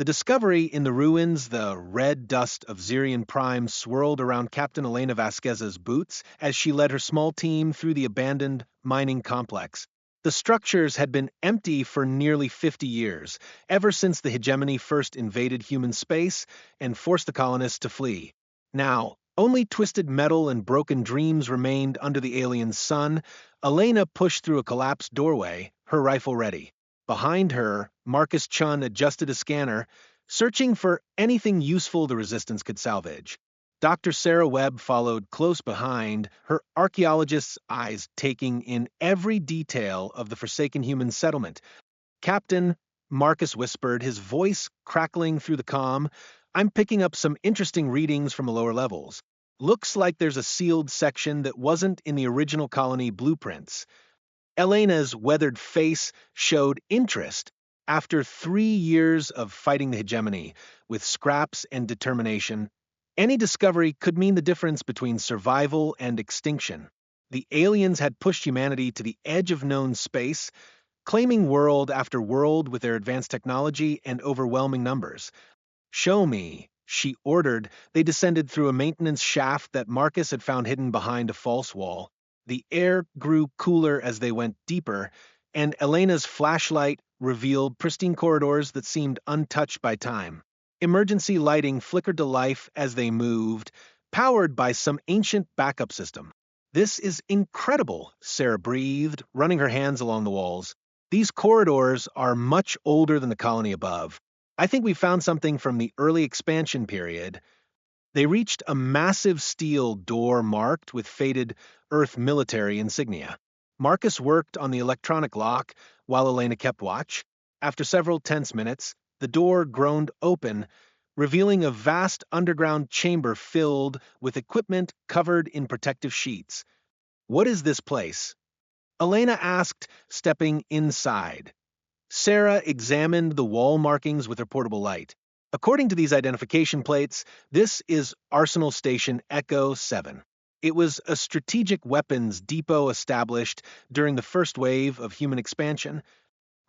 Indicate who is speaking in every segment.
Speaker 1: The discovery in the ruins, the red dust of Xerion Prime swirled around Captain Elena Vasquez's boots as she led her small team through the abandoned mining complex. The structures had been empty for nearly 50 years, ever since the hegemony first invaded human space and forced the colonists to flee. Now, only twisted metal and broken dreams remained under the alien sun. Elena pushed through a collapsed doorway, her rifle ready. Behind her, Marcus Chun adjusted a scanner, searching for anything useful the Resistance could salvage. Dr. Sarah Webb followed close behind, her archaeologist's eyes taking in every detail of the forsaken human settlement. "Captain," Marcus whispered, his voice crackling through the comm, "I'm picking up some interesting readings from the lower levels. Looks like there's a sealed section that wasn't in the original colony blueprints." Elena's weathered face showed interest. After 3 years of fighting the hegemony with scraps and determination, any discovery could mean the difference between survival and extinction. The aliens had pushed humanity to the edge of known space, claiming world after world with their advanced technology and overwhelming numbers. "Show me," she ordered. They descended through a maintenance shaft that Marcus had found hidden behind a false wall. The air grew cooler as they went deeper, and Elena's flashlight revealed pristine corridors that seemed untouched by time. Emergency lighting flickered to life as they moved, powered by some ancient backup system. "This is incredible," Sarah breathed, running her hands along the walls. "These corridors are much older than the colony above. I think we found something from the early expansion period." They reached a massive steel door marked with faded Earth military insignia. Marcus worked on the electronic lock while Elena kept watch. After several tense minutes, the door groaned open, revealing a vast underground chamber filled with equipment covered in protective sheets. "What is this place?" Elena asked, stepping inside. Sarah examined the wall markings with her portable light. "According to these identification plates, this is Arsenal Station Echo 7. It was a strategic weapons depot established during the first wave of human expansion."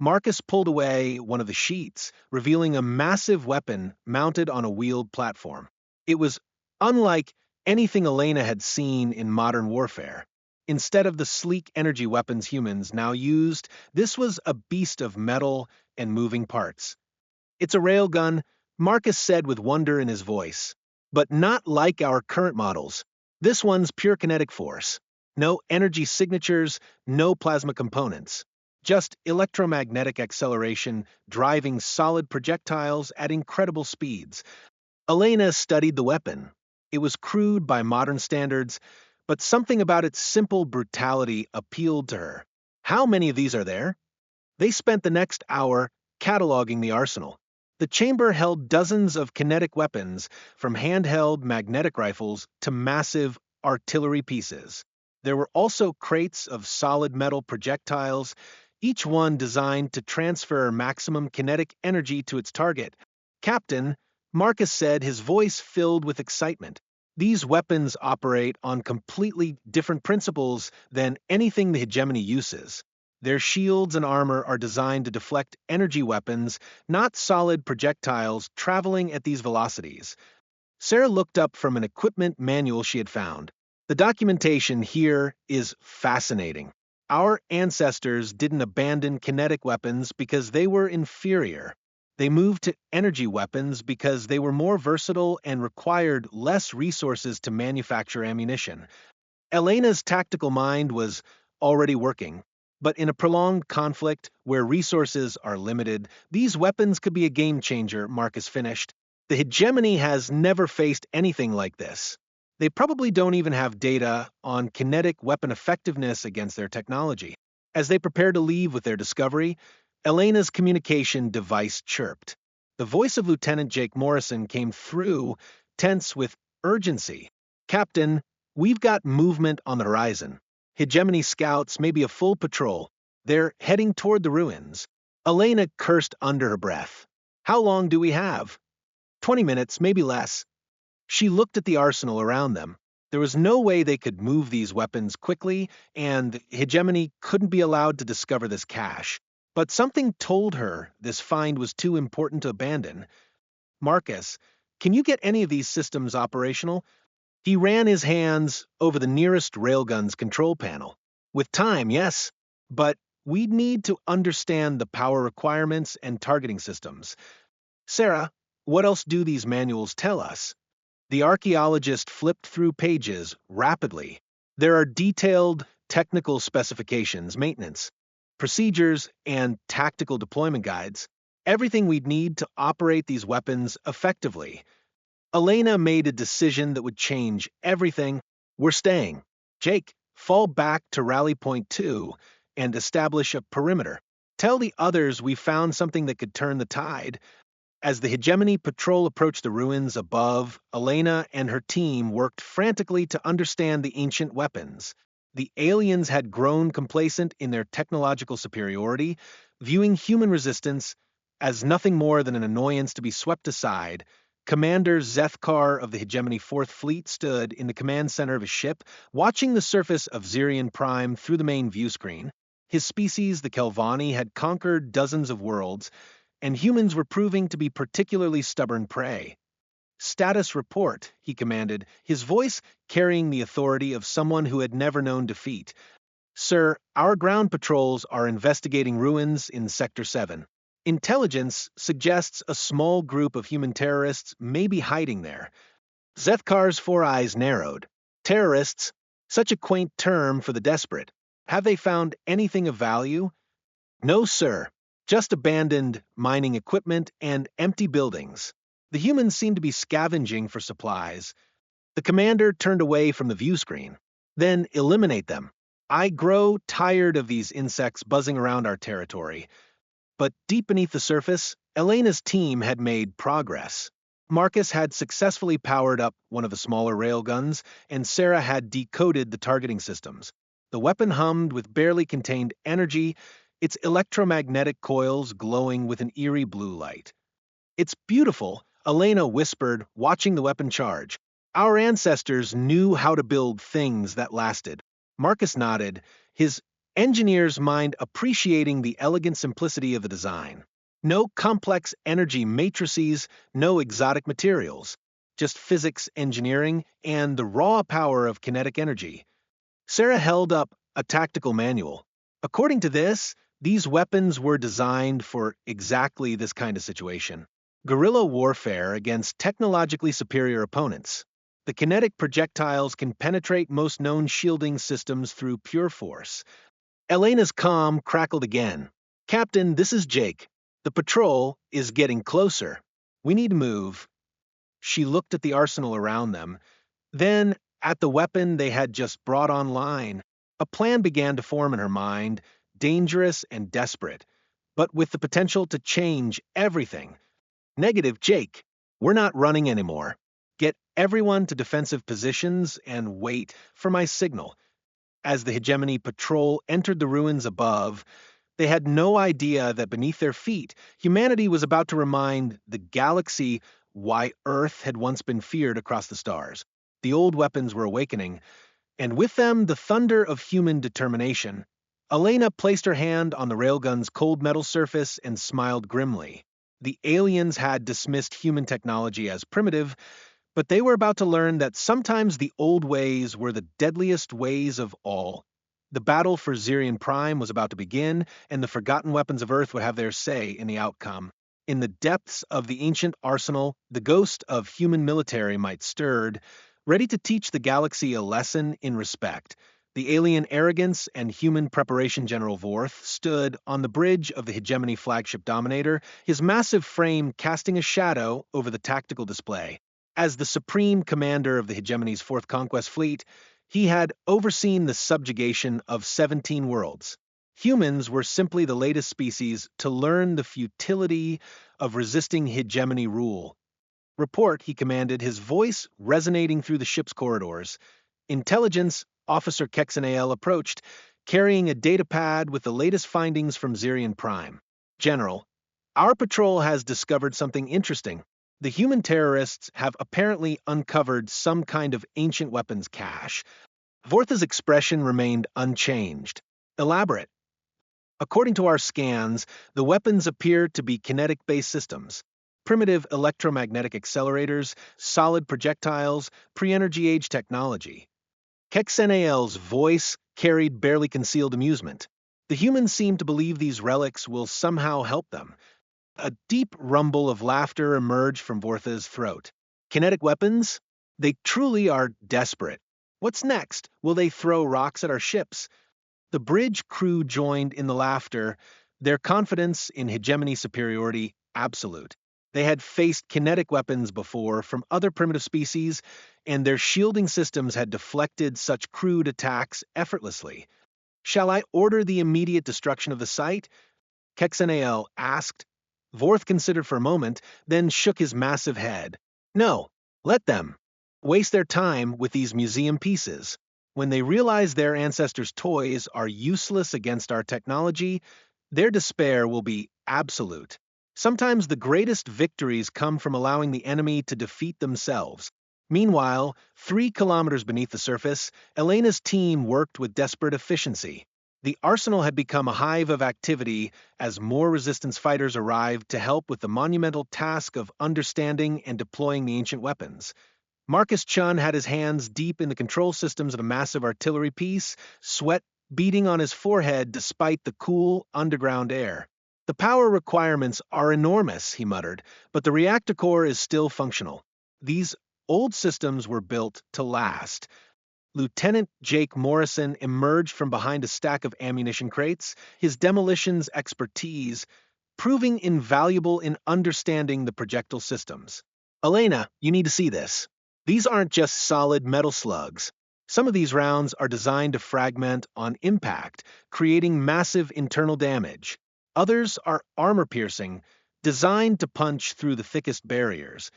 Speaker 1: Marcus pulled away one of the sheets, revealing a massive weapon mounted on a wheeled platform. It was unlike anything Elena had seen in modern warfare. Instead of the sleek energy weapons humans now used, this was a beast of metal and moving parts. "It's a railgun," Marcus said with wonder in his voice. "But not like our current models. This one's pure kinetic force. No energy signatures, no plasma components. Just electromagnetic acceleration driving solid projectiles at incredible speeds." Elena studied the weapon. It was crude by modern standards, but something about its simple brutality appealed to her. "How many of these are there?" They spent the next hour cataloging the arsenal. The chamber held dozens of kinetic weapons, from handheld magnetic rifles to massive artillery pieces. There were also crates of solid metal projectiles, each one designed to transfer maximum kinetic energy to its target. "Captain," Marcus said, his voice filled with excitement, "these weapons operate on completely different principles than anything the hegemony uses. Their shields and armor are designed to deflect energy weapons, not solid projectiles traveling at these velocities." Sarah looked up from an equipment manual she had found. "The documentation here is fascinating. Our ancestors didn't abandon kinetic weapons because they were inferior. They moved to energy weapons because they were more versatile and required less resources to manufacture ammunition." Elena's tactical mind was already working. But in a prolonged conflict where resources are limited, these weapons could be a game changer, Marcus finished. "The hegemony has never faced anything like this. They probably don't even have data on kinetic weapon effectiveness against their technology." As they prepared to leave with their discovery, Elena's communication device chirped. The voice of Lieutenant Jake Morrison came through, tense with urgency. "Captain, we've got movement on the horizon. Hegemony scouts, maybe a full patrol. They're heading toward the ruins." Elena cursed under her breath. "How long do we have?" 20 minutes, maybe less." She looked at the arsenal around them. There was no way they could move these weapons quickly, and hegemony couldn't be allowed to discover this cache. But something told her this find was too important to abandon. Marcus, can you get any of these systems operational? He ran his hands over the nearest railgun's control panel. With time, yes, but we'd need to understand the power requirements and targeting systems. Sarah, what else do these manuals tell us? The archaeologist flipped through pages rapidly. There are detailed technical specifications, maintenance, procedures, and tactical deployment guides. Everything we'd need to operate these weapons effectively. Elena made a decision that would change everything. We're staying. Jake, fall back to Rally Point 2 and establish a perimeter. Tell the others we found something that could turn the tide. As the Hegemony patrol approached the ruins above, Elena and her team worked frantically to understand the ancient weapons. The aliens had grown complacent in their technological superiority, viewing human resistance as nothing more than an annoyance to be swept aside. Commander Zethkar of the Hegemony Fourth Fleet stood in the command center of his ship, watching the surface of Zirian Prime through the main view screen. His species, the Kelvani, had conquered dozens of worlds, and humans were proving to be particularly stubborn prey. Status report, he commanded, his voice carrying the authority of someone who had never known defeat. Sir, our ground patrols are investigating ruins in Sector 7. Intelligence suggests a small group of human terrorists may be hiding there. Zethkar's four eyes narrowed. Terrorists? Such a quaint term for the desperate. Have they found anything of value? No, sir. Just abandoned mining equipment and empty buildings. The humans seem to be scavenging for supplies. The commander turned away from the view screen. Then eliminate them. I grow tired of these insects buzzing around our territory. But deep beneath the surface, Elena's team had made progress. Marcus had successfully powered up one of the smaller railguns, and Sarah had decoded the targeting systems. The weapon hummed with barely contained energy, its electromagnetic coils glowing with an eerie blue light. It's beautiful, Elena whispered, watching the weapon charge. Our ancestors knew how to build things that lasted. Marcus nodded, his engineer's mind appreciating the elegant simplicity of the design. No complex energy matrices, no exotic materials, just physics engineering and the raw power of kinetic energy. Sarah held up a tactical manual. According to this, these weapons were designed for exactly this kind of situation. Guerrilla warfare against technologically superior opponents. The kinetic projectiles can penetrate most known shielding systems through pure force. Elena's calm crackled again. Captain, this is Jake. The patrol is getting closer. We need to move. She looked at the arsenal around them, then at the weapon they had just brought online. A plan began to form in her mind, dangerous and desperate, but with the potential to change everything. Negative, Jake. We're not running anymore. Get everyone to defensive positions and wait for my signal. As the Hegemony patrol entered the ruins above, they had no idea that beneath their feet, humanity was about to remind the galaxy why Earth had once been feared across the stars. The old weapons were awakening, and with them the thunder of human determination. Elena placed her hand on the railgun's cold metal surface and smiled grimly. The aliens had dismissed human technology as primitive, but they were about to learn that sometimes the old ways were the deadliest ways of all. The battle for Zirian Prime was about to begin, and the forgotten weapons of Earth would have their say in the outcome. In the depths of the ancient arsenal, the ghost of human military might stirred, ready to teach the galaxy a lesson in respect. The alien arrogance and human preparation General Vorth stood on the bridge of the Hegemony flagship Dominator, his massive frame casting a shadow over the tactical display. As the supreme commander of the Hegemony's Fourth Conquest Fleet, he had overseen the subjugation of 17 worlds. Humans were simply the latest species to learn the futility of resisting Hegemony rule. Report, he commanded, his voice resonating through the ship's corridors. Intelligence, Officer Kexanael approached, carrying a datapad with the latest findings from Zirian Prime. General, our patrol has discovered something interesting. The human terrorists have apparently uncovered some kind of ancient weapons cache. Vortha's expression remained unchanged. Elaborate. According to our scans, the weapons appear to be kinetic-based systems. Primitive electromagnetic accelerators, solid projectiles, pre-energy age technology. Kexenael's voice carried barely concealed amusement. The humans seem to believe these relics will somehow help them. A deep rumble of laughter emerged from Vortha's throat. Kinetic weapons? They truly are desperate. What's next? Will they throw rocks at our ships? The bridge crew joined in the laughter, their confidence in hegemony superiority absolute. They had faced kinetic weapons before from other primitive species, and their shielding systems had deflected such crude attacks effortlessly. Shall I order the immediate destruction of the site? Kexenael asked. Vorth considered for a moment, then shook his massive head. No, let them. Waste their time with these museum pieces. When they realize their ancestors' toys are useless against our technology, their despair will be absolute. Sometimes the greatest victories come from allowing the enemy to defeat themselves. Meanwhile, 3 kilometers beneath the surface, Elena's team worked with desperate efficiency. The arsenal had become a hive of activity as more resistance fighters arrived to help with the monumental task of understanding and deploying the ancient weapons. Marcus Chun had his hands deep in the control systems of a massive artillery piece, sweat beading on his forehead despite the cool, underground air. The power requirements are enormous, he muttered, but the reactor core is still functional. These old systems were built to last. Lieutenant Jake Morrison emerged from behind a stack of ammunition crates, his demolitions expertise proving invaluable in understanding the projectile systems. Elena, you need to see this. These aren't just solid metal slugs. Some of these rounds are designed to fragment on impact, creating massive internal damage. Others are armor-piercing, designed to punch through the thickest barriers.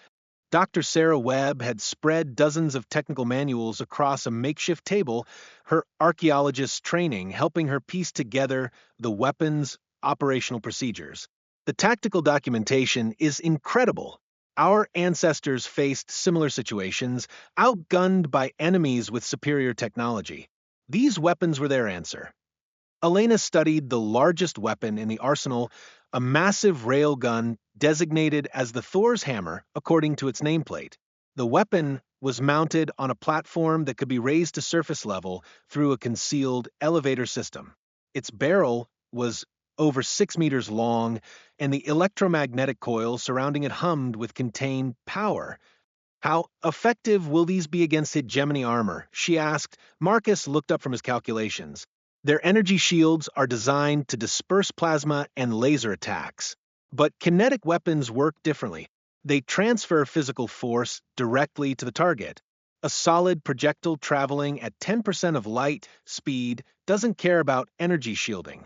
Speaker 1: Dr. Sarah Webb had spread dozens of technical manuals across a makeshift table, her archaeologist's training helping her piece together the weapons' operational procedures. The tactical documentation is incredible. Our ancestors faced similar situations, outgunned by enemies with superior technology. These weapons were their answer. Elena studied the largest weapon in the arsenal, a massive railgun designated as the Thor's Hammer according to its nameplate. The weapon was mounted on a platform that could be raised to surface level through a concealed elevator system. Its barrel was over 6 meters long, and the electromagnetic coil surrounding it hummed with contained power. How effective will these be against hegemony armor? She asked. Marcus looked up from his calculations. Their energy shields are designed to disperse plasma and laser attacks. But kinetic weapons work differently. They transfer physical force directly to the target. A solid projectile traveling at 10% of light speed doesn't care about energy shielding.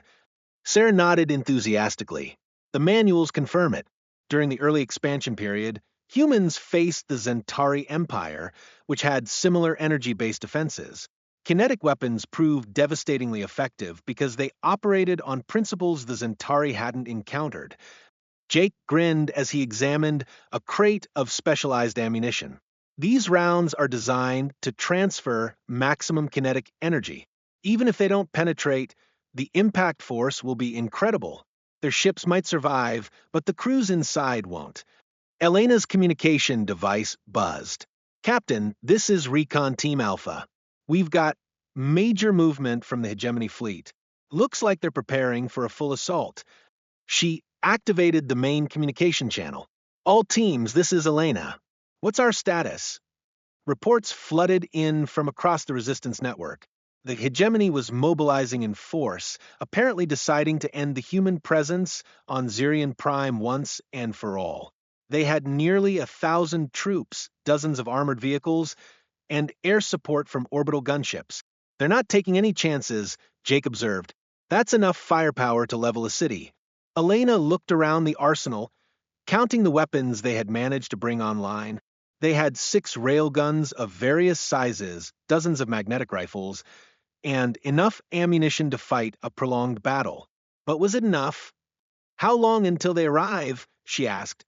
Speaker 1: Sarah nodded enthusiastically. The manuals confirm it. During the early expansion period, humans faced the Zentari Empire, which had similar energy-based defenses. Kinetic weapons proved devastatingly effective because they operated on principles the Zentari hadn't encountered. Jake grinned as he examined a crate of specialized ammunition. These rounds are designed to transfer maximum kinetic energy. Even if they don't penetrate, the impact force will be incredible. Their ships might survive, but the crews inside won't. Elena's communication device buzzed. Captain, this is Recon Team Alpha. We've got major movement from the hegemony fleet. Looks like they're preparing for a full assault. She activated the main communication channel. All teams, this is Elena. What's our status? Reports flooded in from across the resistance network. The hegemony was mobilizing in force, apparently deciding to end the human presence on Zirian Prime once and for all. They had nearly 1,000 troops, dozens of armored vehicles, and air support from orbital gunships. They're not taking any chances, Jake observed. That's enough firepower to level a city. Elena looked around the arsenal, counting the weapons they had managed to bring online. They had 6 railguns of various sizes, dozens of magnetic rifles, and enough ammunition to fight a prolonged battle. But was it enough? How long until they arrive? She asked.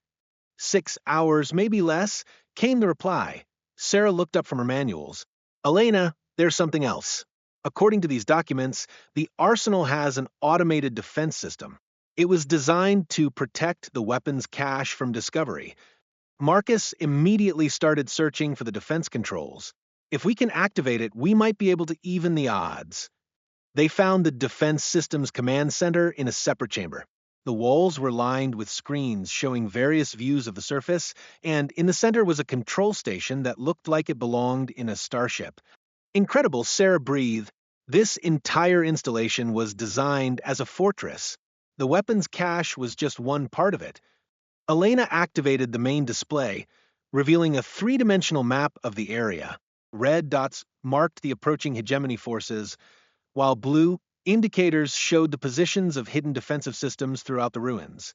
Speaker 1: 6 hours, maybe less, came the reply. Sarah looked up from her manuals. Elena, there's something else. According to these documents, the arsenal has an automated defense system. It was designed to protect the weapons cache from discovery. Marcus immediately started searching for the defense controls. If we can activate it, we might be able to even the odds. They found the Defense Systems Command Center in a separate chamber. The walls were lined with screens showing various views of the surface, and in the center was a control station that looked like it belonged in a starship. Incredible, Sarah breathed. This entire installation was designed as a fortress. The weapons cache was just one part of it. Elena activated the main display, revealing a three-dimensional map of the area. Red dots marked the approaching hegemony forces, while blue indicators showed the positions of hidden defensive systems throughout the ruins.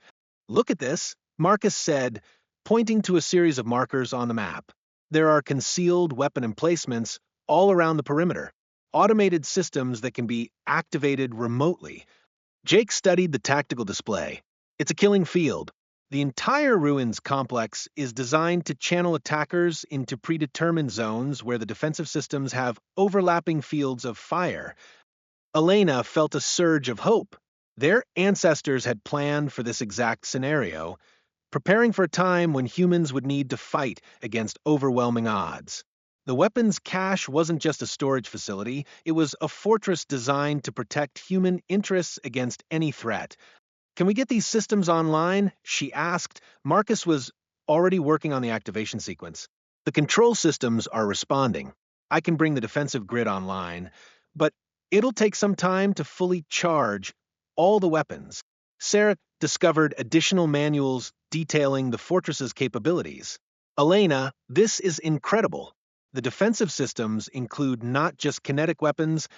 Speaker 1: "Look at this," Marcus said, pointing to a series of markers on the map. "There are concealed weapon emplacements all around the perimeter, automated systems that can be activated remotely." Jake studied the tactical display. It's a killing field. The entire ruins complex is designed to channel attackers into predetermined zones where the defensive systems have overlapping fields of fire. Elena felt a surge of hope. Their ancestors had planned for this exact scenario, preparing for a time when humans would need to fight against overwhelming odds. The weapons cache wasn't just a storage facility, it was a fortress designed to protect human interests against any threat. "Can we get these systems online?" she asked. Marcus was already working on the activation sequence. "The control systems are responding. I can bring the defensive grid online, but it'll take some time to fully charge all the weapons." Sarah discovered additional manuals detailing the fortress's capabilities. "Elena, this is incredible. The defensive systems include not just kinetic weapons,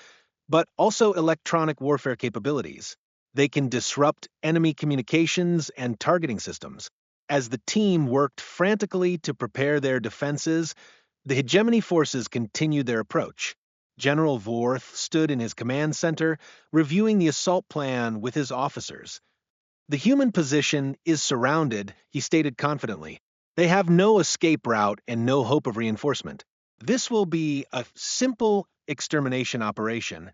Speaker 1: but also electronic warfare capabilities. They can disrupt enemy communications and targeting systems." As the team worked frantically to prepare their defenses, the hegemony forces continued their approach. General Vorth stood in his command center, reviewing the assault plan with his officers. "The human position is surrounded," he stated confidently. "They have no escape route and no hope of reinforcement. This will be a simple extermination operation."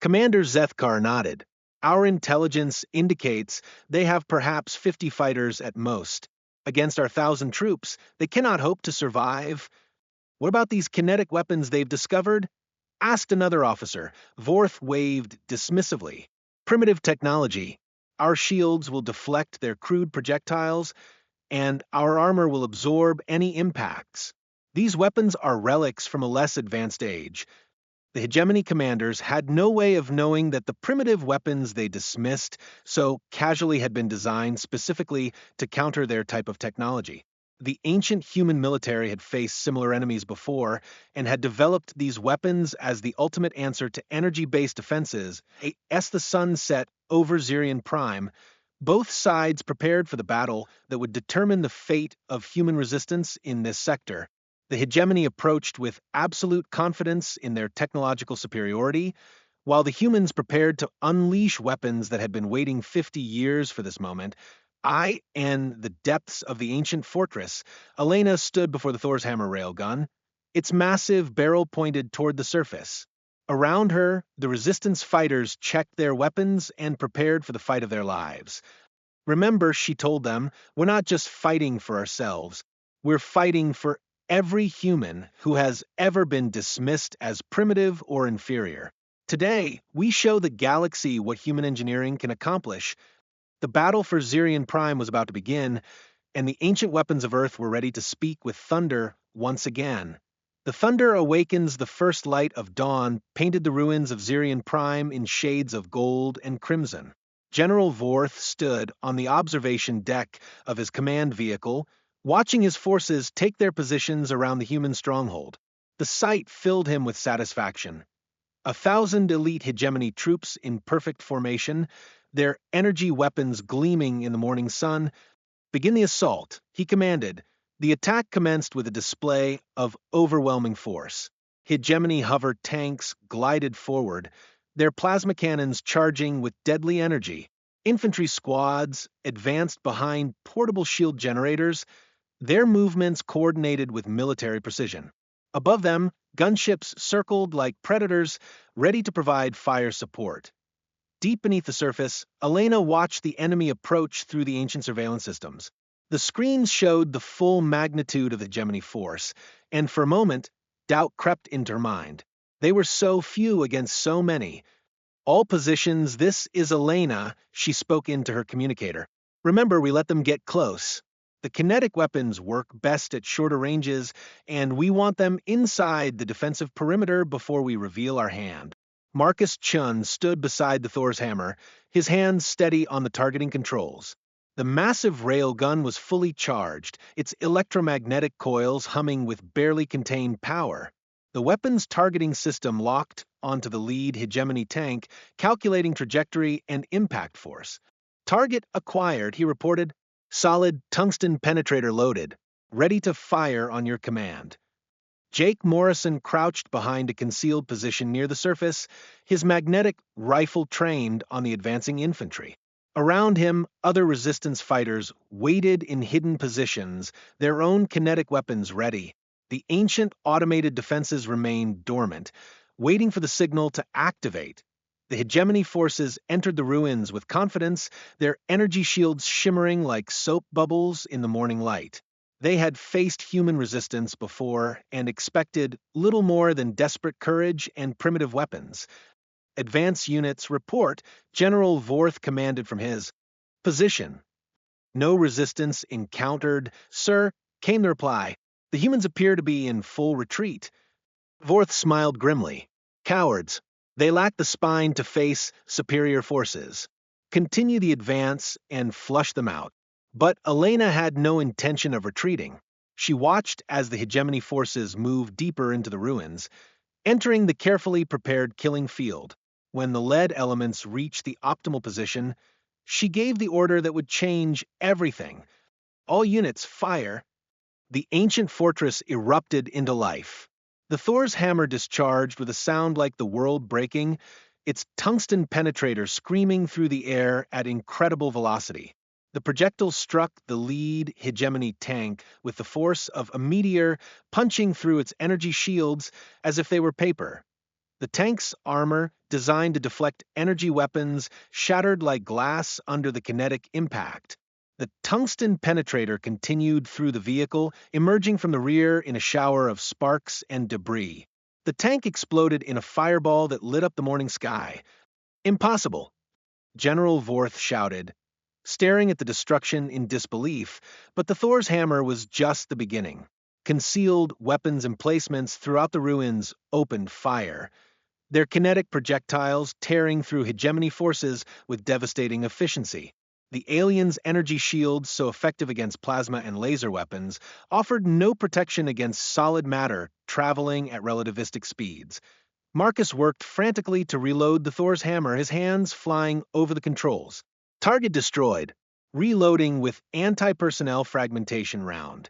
Speaker 1: Commander Zethkar nodded. "Our intelligence indicates they have perhaps 50 fighters at most. Against our 1,000 troops, they cannot hope to survive." "What about these kinetic weapons they've discovered?" asked another officer. Vorth waved dismissively. "Primitive technology. Our shields will deflect their crude projectiles, and our armor will absorb any impacts. These weapons are relics from a less advanced age." The hegemony commanders had no way of knowing that the primitive weapons they dismissed so casually had been designed specifically to counter their type of technology. The ancient human military had faced similar enemies before and had developed these weapons as the ultimate answer to energy-based defenses. As the sun set over Zirian Prime, both sides prepared for the battle that would determine the fate of human resistance in this sector. The hegemony approached with absolute confidence in their technological superiority, while the humans prepared to unleash weapons that had been waiting 50 years for this moment. In the depths of the ancient fortress, Elena stood before the Thor's hammer railgun, its massive barrel pointed toward the surface. Around her, the resistance fighters checked their weapons and prepared for the fight of their lives. "Remember," she told them, "we're not just fighting for ourselves. We're fighting for every human who has ever been dismissed as primitive or inferior. Today, we show the galaxy what human engineering can accomplish." The battle for Zirian Prime was about to begin, and the ancient weapons of Earth were ready to speak with thunder once again. The thunder awakens the first light of dawn, painted the ruins of Zirian Prime in shades of gold and crimson. General Vorth stood on the observation deck of his command vehicle, watching his forces take their positions around the human stronghold. The sight filled him with satisfaction. 1,000 elite hegemony troops in perfect formation, their energy weapons gleaming in the morning sun. "Begin the assault," he commanded. The attack commenced with a display of overwhelming force. Hegemony hover tanks glided forward, their plasma cannons charging with deadly energy. Infantry squads advanced behind portable shield generators, their movements coordinated with military precision. Above them, gunships circled like predators, ready to provide fire support. Deep beneath the surface, Elena watched the enemy approach through the ancient surveillance systems. The screens showed the full magnitude of the hegemony force, and for a moment, doubt crept into her mind. They were so few against so many. All positions, this is Elena, she spoke into her communicator. Remember, we let them get close. The kinetic weapons work best at shorter ranges, and we want them inside the defensive perimeter before we reveal our hand. Marcus Chun stood beside the Thor's hammer, his hands steady on the targeting controls. The massive railgun was fully charged, its electromagnetic coils humming with barely contained power. The weapon's targeting system locked onto the lead hegemony tank, calculating trajectory and impact force. Target acquired, he reported. Solid tungsten penetrator loaded, ready to fire on your command. Jake Morrison crouched behind a concealed position near the surface, his magnetic rifle trained on the advancing infantry. Around him, other resistance fighters waited in hidden positions, their own kinetic weapons ready. The ancient automated defenses remained dormant, waiting for the signal to activate. The hegemony forces entered the ruins with confidence, their energy shields shimmering like soap bubbles in the morning light. They had faced human resistance before and expected little more than desperate courage and primitive weapons. Advance units report, General Vorth commanded from his position. No resistance encountered, sir, came the reply. The humans appear to be in full retreat. Vorth smiled grimly. Cowards. They lack the spine to face superior forces. Continue the advance and flush them out. But Elena had no intention of retreating. She watched as the hegemony forces moved deeper into the ruins, entering the carefully prepared killing field. When the lead elements reached the optimal position, she gave the order that would change everything. All units fire. The ancient fortress erupted into life. The Thor's hammer discharged with a sound like the world breaking, its tungsten penetrator screaming through the air at incredible velocity. The projectile struck the lead hegemony tank with the force of a meteor punching through its energy shields as if they were paper. The tank's armor, designed to deflect energy weapons, shattered like glass under the kinetic impact. The tungsten penetrator continued through the vehicle, emerging from the rear in a shower of sparks and debris. The tank exploded in a fireball that lit up the morning sky. Impossible, General Vorth shouted, staring at the destruction in disbelief, but the Thor's hammer was just the beginning. Concealed weapons emplacements throughout the ruins opened fire, their kinetic projectiles tearing through hegemony forces with devastating efficiency. The aliens' energy shields, so effective against plasma and laser weapons, offered no protection against solid matter traveling at relativistic speeds. Marcus worked frantically to reload the Thor's hammer, his hands flying over the controls. Target destroyed. Reloading with anti-personnel fragmentation round.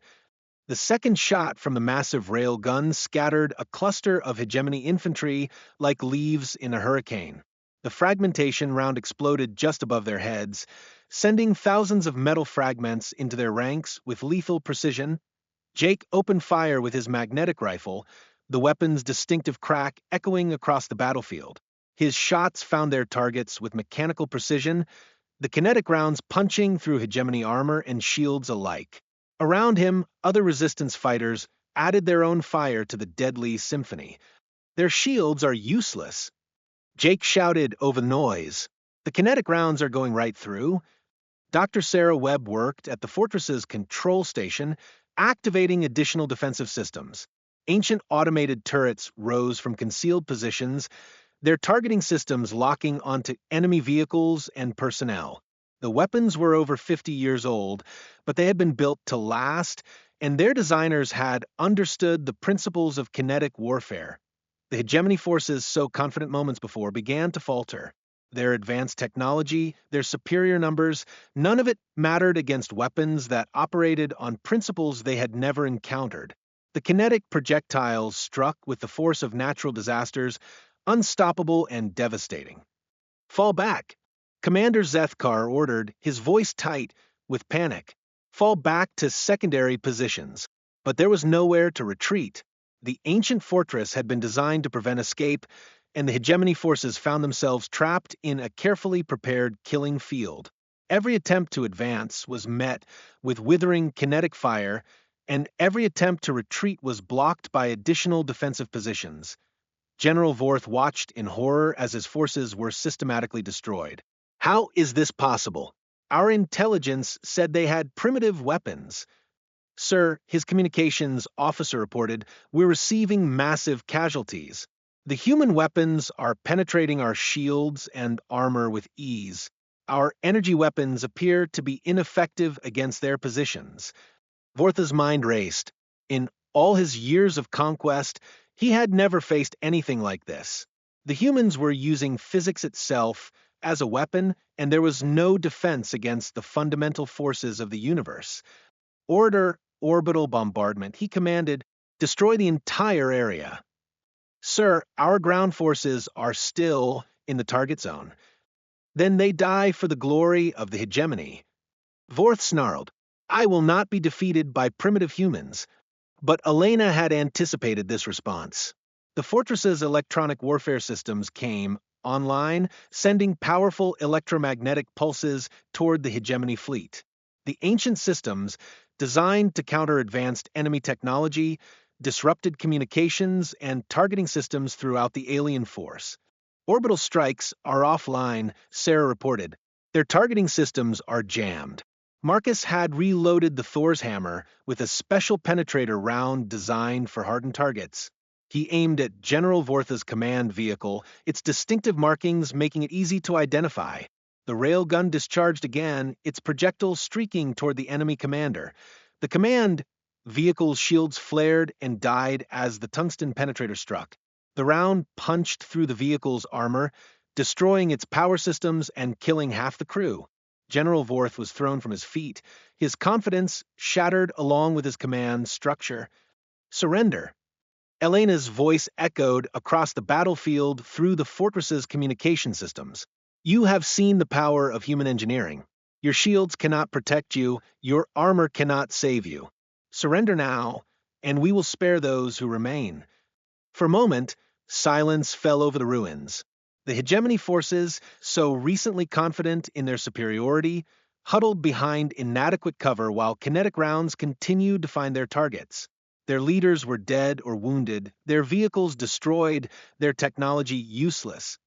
Speaker 1: The second shot from the massive rail gun scattered a cluster of hegemony infantry like leaves in a hurricane. The fragmentation round exploded just above their heads, sending thousands of metal fragments into their ranks with lethal precision. Jake opened fire with his magnetic rifle, the weapon's distinctive crack echoing across the battlefield. His shots found their targets with mechanical precision, the kinetic rounds punching through hegemony armor and shields alike. Around him, other resistance fighters added their own fire to the deadly symphony. Their shields are useless. Jake shouted over the noise. The kinetic rounds are going right through. Dr. Sarah Webb worked at the fortress's control station, activating additional defensive systems. Ancient automated turrets rose from concealed positions, their targeting systems locking onto enemy vehicles and personnel. The weapons were over 50 years old, but they had been built to last, and their designers had understood the principles of kinetic warfare. The hegemony forces, so confident moments before, began to falter. Their advanced technology, their superior numbers, none of it mattered against weapons that operated on principles they had never encountered. The kinetic projectiles struck with the force of natural disasters, unstoppable and devastating. Fall back, Commander Zethkar ordered, his voice tight with panic. Fall back to secondary positions. But there was nowhere to retreat. The ancient fortress had been designed to prevent escape, and the hegemony forces found themselves trapped in a carefully prepared killing field. Every attempt to advance was met with withering kinetic fire, and every attempt to retreat was blocked by additional defensive positions. General Vorth watched in horror as his forces were systematically destroyed. How is this possible? Our intelligence said they had primitive weapons. Sir, his communications officer reported, we're receiving massive casualties. The human weapons are penetrating our shields and armor with ease. Our energy weapons appear to be ineffective against their positions. Vortha's mind raced. In all his years of conquest, he had never faced anything like this. The humans were using physics itself as a weapon, and there was no defense against the fundamental forces of the universe. Order orbital bombardment, he commanded, destroy the entire area. Sir, our ground forces are still in the target zone. Then they die for the glory of the hegemony. Vorth snarled, I will not be defeated by primitive humans. But Elena had anticipated this response. The fortress's electronic warfare systems came online, sending powerful electromagnetic pulses toward the hegemony fleet. The ancient systems, designed to counter advanced enemy technology, disrupted communications and targeting systems throughout the alien force. Orbital strikes are offline, Sarah reported. Their targeting systems are jammed. Marcus had reloaded the Thor's hammer with a special penetrator round designed for hardened targets. He aimed at General Vortha's command vehicle, its distinctive markings making it easy to identify. The railgun discharged again, its projectile streaking toward the enemy commander. The command vehicle's shields flared and died as the tungsten penetrator struck. The round punched through the vehicle's armor, destroying its power systems and killing half the crew. General Vorth was thrown from his feet, his confidence shattered along with his command structure. Surrender. Elena's voice echoed across the battlefield through the fortress's communication systems. You have seen the power of human engineering. Your shields cannot protect you, your armor cannot save you. Surrender now, and we will spare those who remain. For a moment, silence fell over the ruins. The hegemony forces, so recently confident in their superiority, huddled behind inadequate cover while kinetic rounds continued to find their targets. Their leaders were dead or wounded, their vehicles destroyed, their technology useless.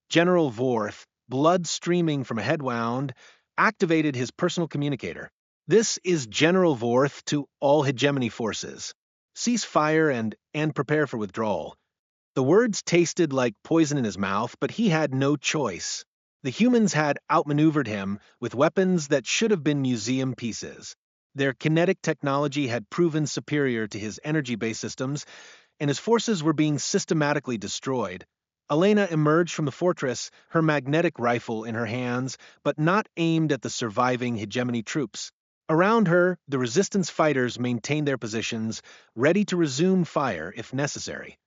Speaker 1: General Vorth, blood streaming from a head wound, activated his personal communicator. This is General Vorth to all hegemony forces. Cease fire and prepare for withdrawal. The words tasted like poison in his mouth, but he had no choice. The humans had outmaneuvered him with weapons that should have been museum pieces. Their kinetic technology had proven superior to his energy-based systems, and his forces were being systematically destroyed. Elena emerged from the fortress, her magnetic rifle in her hands, but not aimed at the surviving hegemony troops. Around her, the resistance fighters maintained their positions, ready to resume fire if necessary.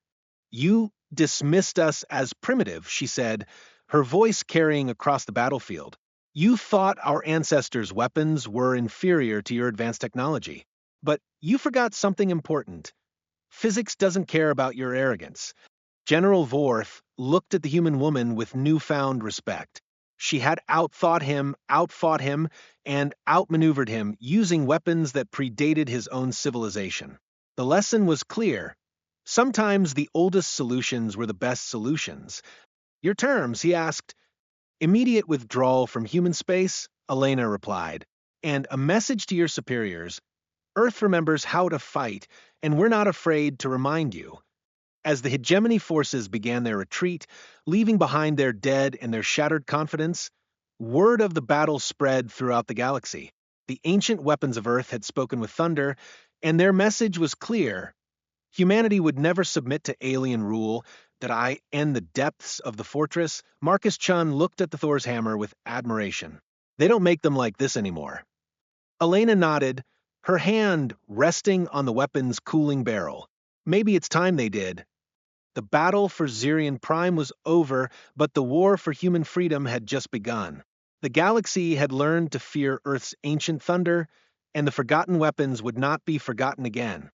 Speaker 1: You dismissed us as primitive, she said, her voice carrying across the battlefield. You thought our ancestors' weapons were inferior to your advanced technology. But you forgot something important. Physics doesn't care about your arrogance. General Vorth looked at the human woman with newfound respect. She had outthought him, outfought him, and outmaneuvered him using weapons that predated his own civilization. The lesson was clear. Sometimes the oldest solutions were the best solutions. Your terms, he asked. Immediate withdrawal from human space, Elena replied. And a message to your superiors. Earth remembers how to fight, and we're not afraid to remind you. As the hegemony forces began their retreat, leaving behind their dead and their shattered confidence, word of the battle spread throughout the galaxy. The ancient weapons of Earth had spoken with thunder, and their message was clear. Humanity would never submit to alien rule. Did I end the depths of the fortress? Marcus Chun looked at the Thor's hammer with admiration. They don't make them like this anymore. Elena nodded, her hand resting on the weapon's cooling barrel. Maybe it's time they did. The battle for Zirian Prime was over, but the war for human freedom had just begun. The galaxy had learned to fear Earth's ancient thunder, and the forgotten weapons would not be forgotten again.